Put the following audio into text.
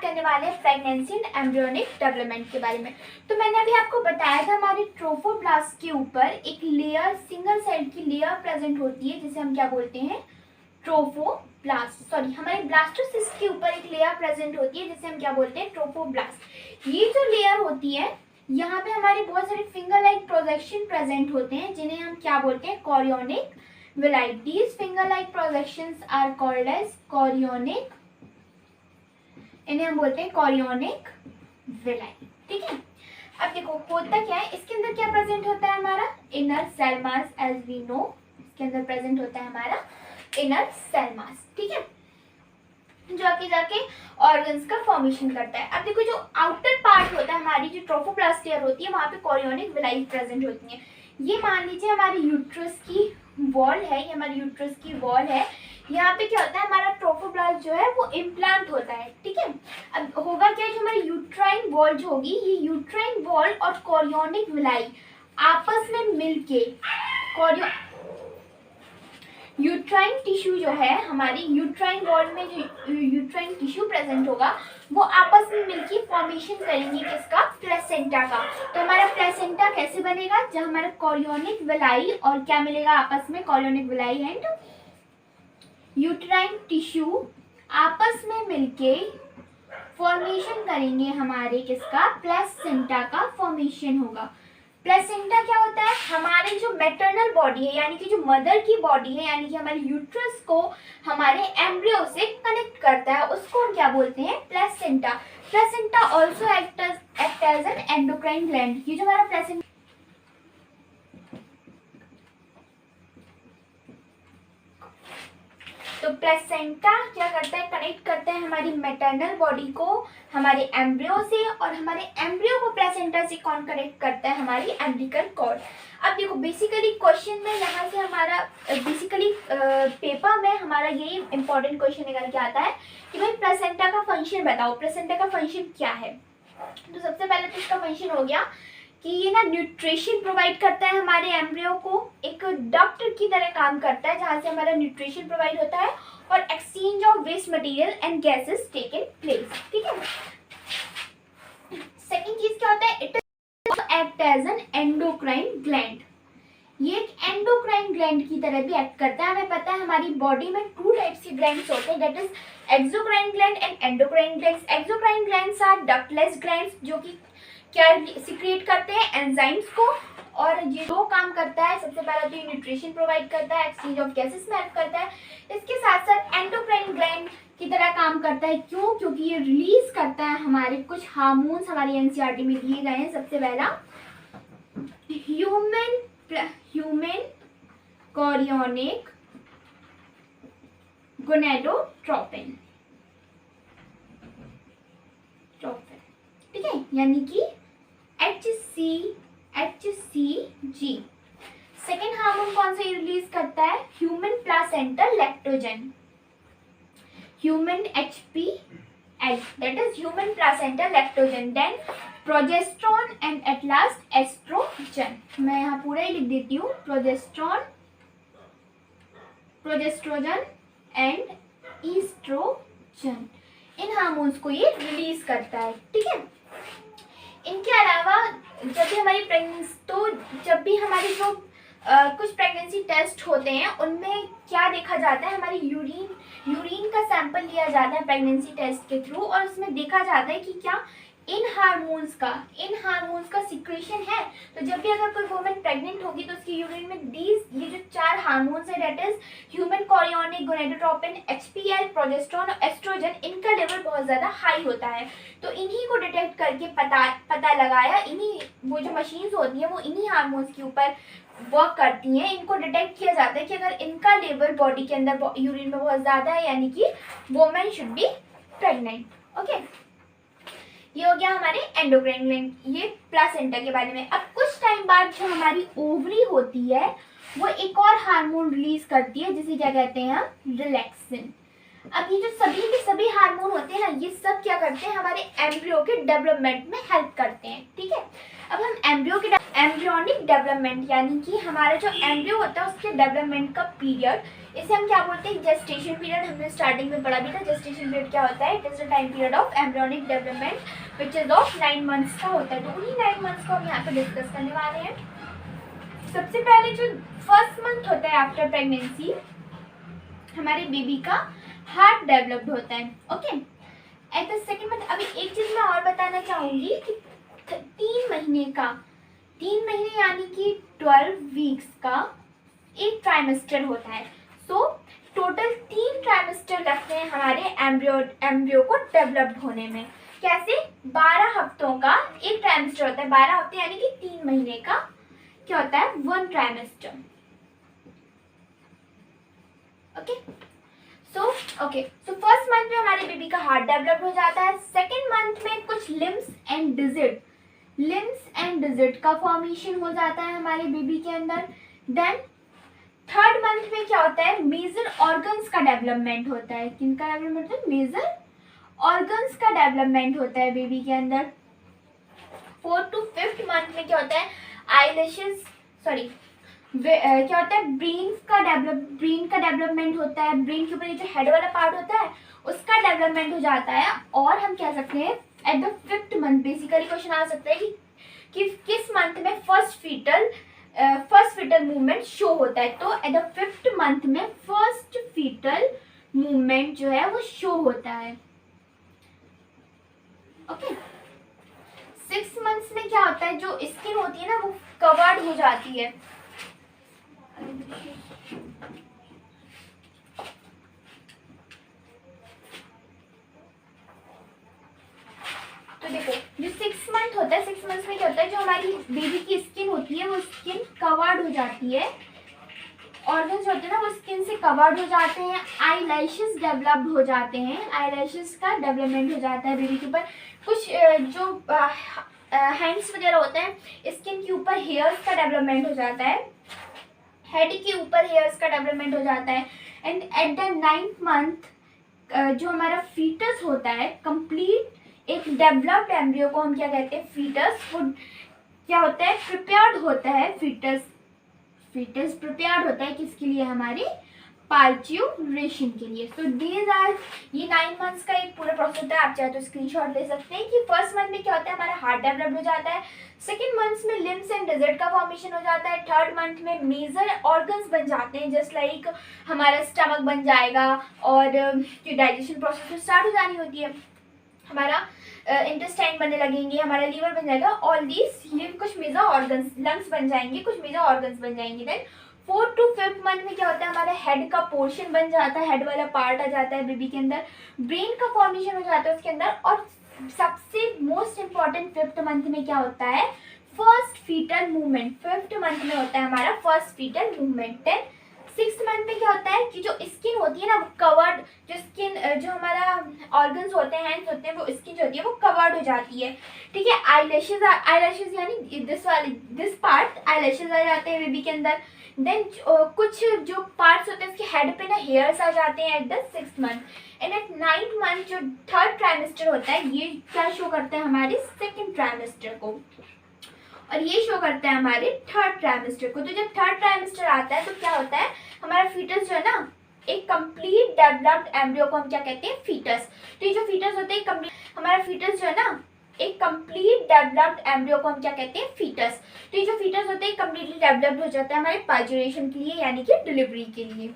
करने वाले हैं प्रेगनेंसी एंड एम्ब्रियोनिक डेवलपमेंट के बारे में। तो मैंने अभी आपको बताया था हमारे ट्रोफोब्लास्ट के ऊपर एक लेयर, सिंगल सेल की लेयर प्रेजेंट होती है जिसे हम क्या बोलते हैं, ट्रोफोब्लास्ट। सॉरी, हमारे ब्लास्टोसिस्ट के ऊपर एक लेयर प्रेजेंट होती है जिसे हम क्या बोलते हैं, ट्रोफोब्लास्ट। ये जो लेयर होती है यहाँ पे हमारे बहुत सारे फिंगर लाइक प्रोजेक्शन प्रेजेंट होते हैं जिन्हें हम क्या बोलते हैं, chorionic villi. These finger like projections are called as chorionic, इन्हें हम बोलते हैं कोरियोनिक विलाई। ठीक है, अब देखो होता क्या है, इसके अंदर क्या प्रेजेंट होता है हमारा, inner cell mass. As we know इसके अंदर प्रेजेंट होता है हमारा इनर सेल मास। ठीक है, जो आगे जाके ऑर्गन्स का फॉर्मेशन करता है। अब देखो जो आउटर पार्ट होता है, हमारी जो ट्रोफोब्लास्ट लेयर होती है, वहाँ पे कोरियोनिक विलाई प्रेजेंट होती है। ये मान लीजिए हमारी यूट्रस की वॉल है, ये हमारी यूट्रस की वॉल है। यहाँ पे क्या होता है, हमारा ट्रोफोब्लास्ट जो है वो इम्प्लांट होता है। ठीक है, अब होगा क्या, जो हमारी यूट्राइन वॉल जो होगी, ये यूट्राइन वॉल और कोरियोनिक विलाई आपस में मिलके यूट्राइन टिश्यू जो है, हमारी यूट्राइन वॉल में जो यूट्राइन टिश्यू प्रेजेंट होगा वो आपस में मिलकर फॉर्मेशन करेंगे किसका, प्लेसेंटा का। तो हमारा प्लेसेंटा कैसे बनेगा, जब हमारा कोरियोनिक विलाई और क्या मिलेगा आपस में, chorionic villi and uterine tissue आपस में मिलके फॉर्मेशन करेंगे हमारे किसका, प्लेसेंटा का फॉर्मेशन होगा। प्लेसेंटा क्या होता है, हमारे जो मैटरनल बॉडी है, यानी कि जो मदर की बॉडी है, यानी कि हमारे यूट्रस को हमारे एम्ब्रियो से कनेक्ट करता है, उसको हम क्या बोलते हैं, placenta. Placenta also act as an endocrine gland. ये जो हमारा प्लेसेंटा, तो प्लेसेंटा क्या करता है, कनेक्ट करता है हमारी मैटरनल बॉडी को हमारे एम्ब्रियो से, और हमारे एम्ब्रियो को प्लेसेंटा से कौन कनेक्ट करता है, हमारी एम्ब्रिकल कॉर्ड। अब देखो बेसिकली क्वेश्चन में यहाँ से हमारा बेसिकली पेपर में हमारा यही इंपॉर्टेंट क्वेश्चन निकल के आता है कि भाई प्लेसेंटा का फंक्शन बताओ, प्लेसेंटा का फंक्शन क्या है। तो सबसे पहले तो इसका फंक्शन हो गया कि ये ना न्यूट्रिशन प्रोवाइड करता है हमारे एम्ब्रियो को, एक डक्ट की तरह काम करता है जहाँ से हमारा न्यूट्रिशन प्रोवाइड होता है और exchange of waste material and gases taken place. ठीक है, सेकंड चीज क्या होता है, it act as an endocrine gland. ये एक एंडोक्राइन ग्लैंड की तरह भी एक्ट करता है। हमें पता है हमारी बॉडी में टू टाइप्स के ग्लैंड्स होते हैं, that is exocrine gland and endocrine glands. Exocrine glands are ductless glands जो कि क्या सिक्रिएट करते हैं, एंजाइम्स को, और ये दो काम करता है। सबसे पहला तो ये न्यूट्रिशन प्रोवाइड करता है, एक्सचेंज ऑफ गैसेस में हेल्प करता है। इसके साथ साथ एंडोक्राइन ग्लैंड की तरह काम करता है। क्यों, क्योंकि ये रिलीज करता है हमारे कुछ हार्मोन्स, हमारी एनसीईआरटी में दिए गए हैं। सबसे पहला ह्यूमन कोरियोनिक गोनेडोट्रोपिन, ठीक है, यानी कि HCG। सेकेंड हार्मोन कौन सा रिलीज करता है, human placental lactogen, human HPL, that is human placental lactogen. Then progesterone and at last estrogen. मैं यहाँ पूरा ही लिख देती हूँ, प्रोजेस्ट्रोजन एंड ईस्ट्रोजन। इन हार्मोन्स को ये रिलीज करता है। ठीक है, इनके अलावा जब भी हमारी प्रेगनेंसी, तो जब भी हमारी जो कुछ प्रेगनेंसी टेस्ट होते हैं उनमें क्या देखा जाता है, हमारी यूरिन का सैंपल लिया जाता है प्रेगनेंसी टेस्ट के थ्रू, और उसमें देखा जाता है कि क्या इन हार्मोन्स का सिक्रेशन है। तो जब भी अगर कोई वुमन प्रेग्नेंट होगी तो उसकी यूरिन में ये जो चार हार्मोन्स है, that is human chorionic gonadotropin, HPL, progesterone और एस्ट्रोजन, इनका लेवल बहुत ज़्यादा हाई होता है। तो इन्हीं को डिटेक्ट करके पता लगाया, इन्हीं वो जो मशीन्स होती हैं वो इन्हीं हार्मोन्स के ऊपर वर्क करती हैं। इनको डिटेक्ट किया जाता है कि अगर इनका लेवल बॉडी के अंदर यूरिन में बहुत ज़्यादा है, यानी कि woman should be pregnant. Okay, ये हो गया हमारे एंडोक्राइन ग्लैंड, ये प्लासेंटा के बारे में। अब कुछ टाइम बाद जो हमारी ओवरी होती है वो एक और हार्मोन रिलीज करती है जिसे क्या कहते हैं हम, रिलैक्सिन। अब ये जो सभी के सभी हार्मोन होते हैं ना, ये सब क्या करते हैं, हमारे एम्ब्रियो के डेवलपमेंट में हेल्प करते हैं। ठीक है, अब हम एम्ब्रियोनिक डेवलपमेंट यानी कि हमारा जो एम्ब्रियो होता है उसके डेवलपमेंट का पीरियड, इसे हम क्या बोलते हैं, जेस्टेशन पीरियड। हमने स्टार्टिंग में पढ़ा भी था जेस्टेशन पीरियड क्या होता है, it is the time period of embryonic development which is of 9 months का होता है। तो उन्हीं 9 मंथ्स को हम यहाँ पे डिस्कस करने वाले हैं। सबसे पहले जो फर्स्ट मंथ होता है आफ्टर प्रेगनेंसी, हमारे बेबी का हार्ट डेवलप्ड होता है। Okay, at the second month. अभी एक चीज मैं और बताना चाहूंगी कि 3 महीने यानी कि 12 वीक्स का एक ट्राइमेस्टर होता है। सो टोटल 3 ट्राइमेस्टर लगते हैं हमारे एम्ब्रियो को डेवलप्ड होने में। कैसे, 12 हफ्तों का एक ट्राइमेस्टर होता है, 12 हफ्ते यानी कि 3 महीने का क्या होता है, 1 trimester. Okay, so first month में हमारे बेबी का हार्ट डेवलप हो जाता है। सेकेंड मंथ में कुछ लिम्स एंड डिजिट का फॉर्मेशन हो जाता है हमारे बेबी के अंदर। देन थर्ड मंथ में क्या होता है, मेजर ऑर्गन्स का डेवलपमेंट होता है। किनका डेवलपमेंट होता है, मेजर ऑर्गन्स का डेवलपमेंट होता है बेबी के अंदर। 4th to 5th मंथ में क्या होता है, क्या होता है, ब्रेन का डेवलपमेंट होता है। ब्रेन के ऊपर ये जो हेड वाला पार्ट होता है उसका डेवलपमेंट हो जाता है। और हम कह सकते हैं at the 5th month, basically question आ सकता है कि किस मंथ में फर्स्ट फीटल मूवमेंट शो होता है। तो एट द 5th मंथ में फर्स्ट फीटल मूवमेंट जो है वो शो होता है। ओके, 6 मंथ्स में क्या होता है, जो स्किन होती है ना वो कवर्ड हो जाती है। तो देखो, जो 6 मंथ होता है, 6 मंथ्स में क्या होता है, जो हमारी बेबी की स्किन होती है वो स्किन कवर्ड हो जाती है। ऑर्गन्स होते हैं ना वो स्किन से कवर्ड हो जाते हैं। आई लैशेस डेवलप्ड हो जाते हैं, आई लैशेस का डेवलपमेंट हो जाता है बेबी के ऊपर। कुछ जो हैंड्स वगैरह होते हैं, स्किन के ऊपर हेयर्स का डेवलपमेंट हो जाता है, हेड के ऊपर हेयर्स का डेवलपमेंट हो जाता है। And at the 9th month जो हमारा फीटस होता है, कंप्लीट एक डेवलप्ड एम्ब्रियो को हम क्या कहते हैं, फीटस। वो क्या होता है, प्रिपेयर्ड होता है, फीटस प्रिपेयर्ड होता है किसके लिए, हमारे पार्च्यूरेशन के लिए। सो दीज आर, ये 9 मंथ्स का एक पूरा प्रोसेस होता है। आप चाहे तो स्क्रीनशॉट ले सकते हैं कि फर्स्ट मंथ में क्या होता है, हमारा हार्ट डेवलप हो जाता है। सेकेंड मंथ में लिम्स एंड डिजिट का फॉर्मेशन हो जाता है। थर्ड मंथ में मेजर ऑर्गन्स बन जाते हैं, जस्ट लाइक हमारा स्टमक बन जाएगा और जो डाइजेशन प्रोसेस स्टार्ट हो जानी होती है, हमारा इंटेस्टाइन बनने लगेंगे, हमारा लीवर बन जाएगा। ऑल दीज, ये कुछ मेजर ऑर्गन्स, लंग्स बन जाएंगे, कुछ मेजर ऑर्गन्स बन जाएंगे। Then 4th to 5th month में क्या होता है, हमारा हेड का पोर्शन बन जाता है, हेड वाला पार्ट आ जाता है बेबी के अंदर। ब्रेन का फॉर्मेशन हो जाता है उसके अंदर। और सबसे मोस्ट इम्पॉर्टेंट 5th मंथ में क्या होता है, first foetal movement. 5th month में होता है हमारा first foetal movement. Then 6th month में क्या होता है कि जो स्किन होती है ना कवर्ड, जो स्किन जो हमारा ऑर्गन्स होते हैं, हैंड्स होते हैं, वो स्किन जो होती है वो कवर्ड हो जाती है। ठीक है, आईलैशेस यानी दिस पार्ट आईलैशेस आ जाते हैं बेबी के अंदर। देन कुछ जो पार्ट्स होते हैं उसके हेड पे ना हेयर्स आ जाते हैं at the 6th month. And at 9th month जो थर्ड ट्राइमेस्टर होता है, ये क्या शो करता है, हमारे सेकेंड ट्राइमेस्टर को, और ये शो करता है हमारे थर्ड ट्राइमेस्टर को। तो जब थर्ड ट्राइमेस्टर आता है तो क्या होता है, हमारा फीटस जो है ना, एक कंप्लीट डेवलप्ड एम्ब्रियो को हम क्या कहते हैं, फीटस। तो ये जो फीटस होते हैं हमारा फीटस जो है ना, एक कंप्लीट डेवलप्ड एम्ब्रियो को हम क्या कहते हैं, फीटस। तो ये जो फीटस होते हैं कंप्लीटली डेवलप्ड हो जाता है हमारे पार्च्यूरेशन के लिए यानी कि डिलीवरी के लिए।